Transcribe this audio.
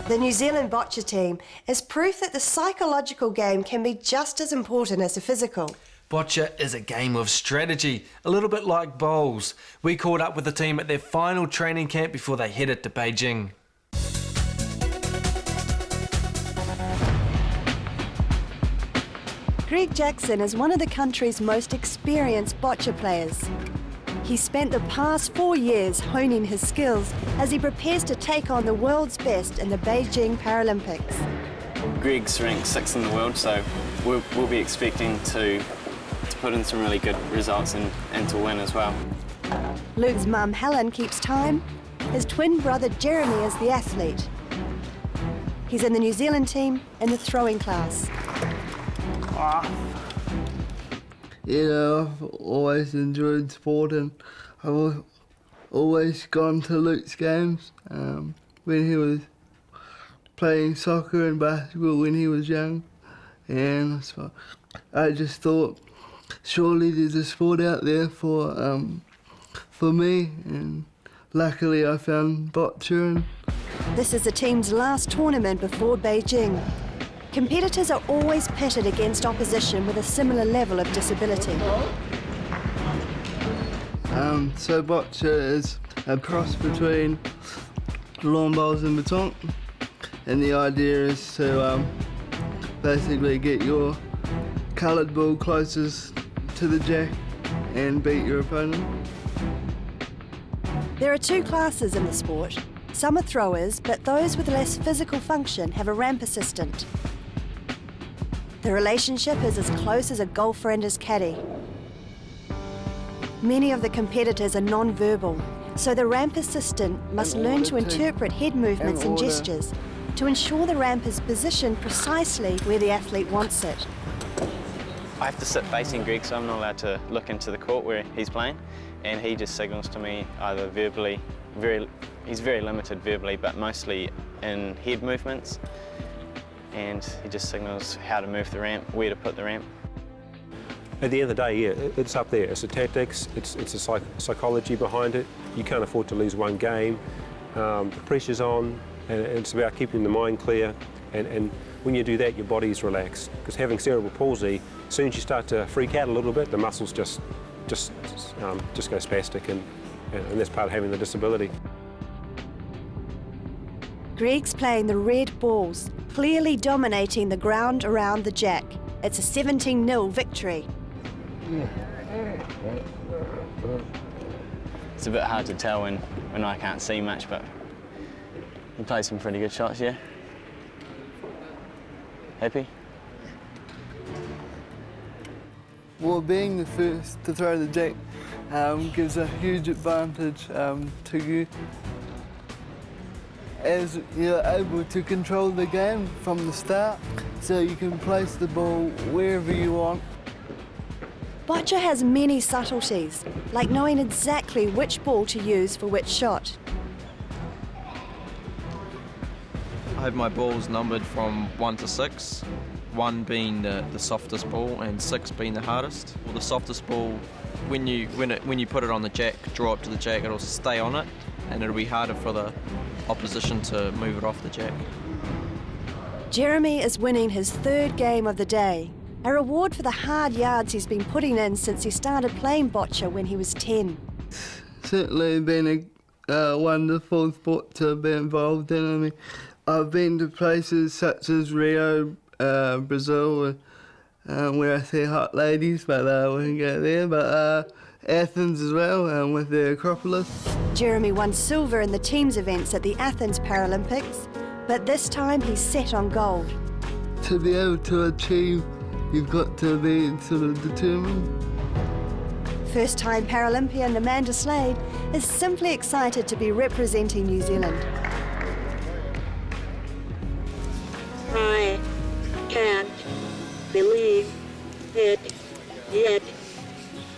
The New Zealand Boccia Team is proof that the psychological game can be just as important as the physical. Boccia is a game of strategy, a little bit like bowls. We caught up with the team at their final training camp before they headed to Beijing. Greg Jackson is one of the country's most experienced boccia players. He spent the past 4 years honing his skills as he prepares to take on the world's best in the Beijing Paralympics. Greg's ranked 6th in the world, so we'll be expecting to put in some really good results and to win as well. Luke's mum Helen keeps time. His twin brother Jeremy is the athlete. He's in the New Zealand team in the throwing class. You know, I've always enjoyed sport and I've always gone to Luke's games when he was playing soccer and basketball when he was young. And so I just thought, surely there's a sport out there for me, and luckily I found boccia. This is the team's last tournament before Beijing. Competitors are always pitted against opposition with a similar level of disability. So boccia is a cross between lawn bowls and baton, and the idea is to basically get your coloured ball closest to the jack and beat your opponent. There are 2 classes in the sport. Some are throwers, but those with less physical function have a ramp assistant. The relationship is as close as a golfer and his caddy. Many of the competitors are non-verbal, so the ramp assistant must learn to interpret head movements and gestures to ensure the ramp is positioned precisely where the athlete wants it. I have to sit facing Greg, so I'm not allowed to look into the court where he's playing, and he just signals to me either verbally, he's very limited verbally, but mostly in head movements, and he just signals how to move the ramp, where to put the ramp. At the end of the day, yeah, it's up there. It's the tactics, it's the psychology behind it. You can't afford to lose one game. The pressure's on, and it's about keeping the mind clear. And when you do that, your body's relaxed. Because having cerebral palsy, as soon as you start to freak out a little bit, the muscles just go spastic, and that's part of having the disability. Greg's playing the red balls, clearly dominating the ground around the jack. It's a 17-0 victory. It's a bit hard to tell when I can't see much, but he played some pretty good shots, yeah. Happy? Well, being the first to throw the jack gives a huge advantage to you, as you're able to control the game from the start, so you can place the ball wherever you want. Boccia has many subtleties, like knowing exactly which ball to use for which shot. I have my balls numbered from 1 to 6, 1 being the softest ball and 6 being the hardest. Well, the softest ball, when you put it on the jack, draw up to the jack, it'll stay on it, and it'll be harder for the opposition to move it off the jack. Jeremy is winning his 3rd game of the day, a reward for the hard yards he's been putting in since he started playing boccia when he was 10. Certainly been a wonderful sport to be involved in. I mean, I've been to places such as Rio, Brazil, where I see hot ladies, but we wouldn't go there, but Athens as well, with the Acropolis. Jeremy won silver in the teams events at the Athens Paralympics, but this time he's set on gold. To be able to achieve, you've got to be sort of determined. First-time Paralympian Amanda Slade is simply excited to be representing New Zealand.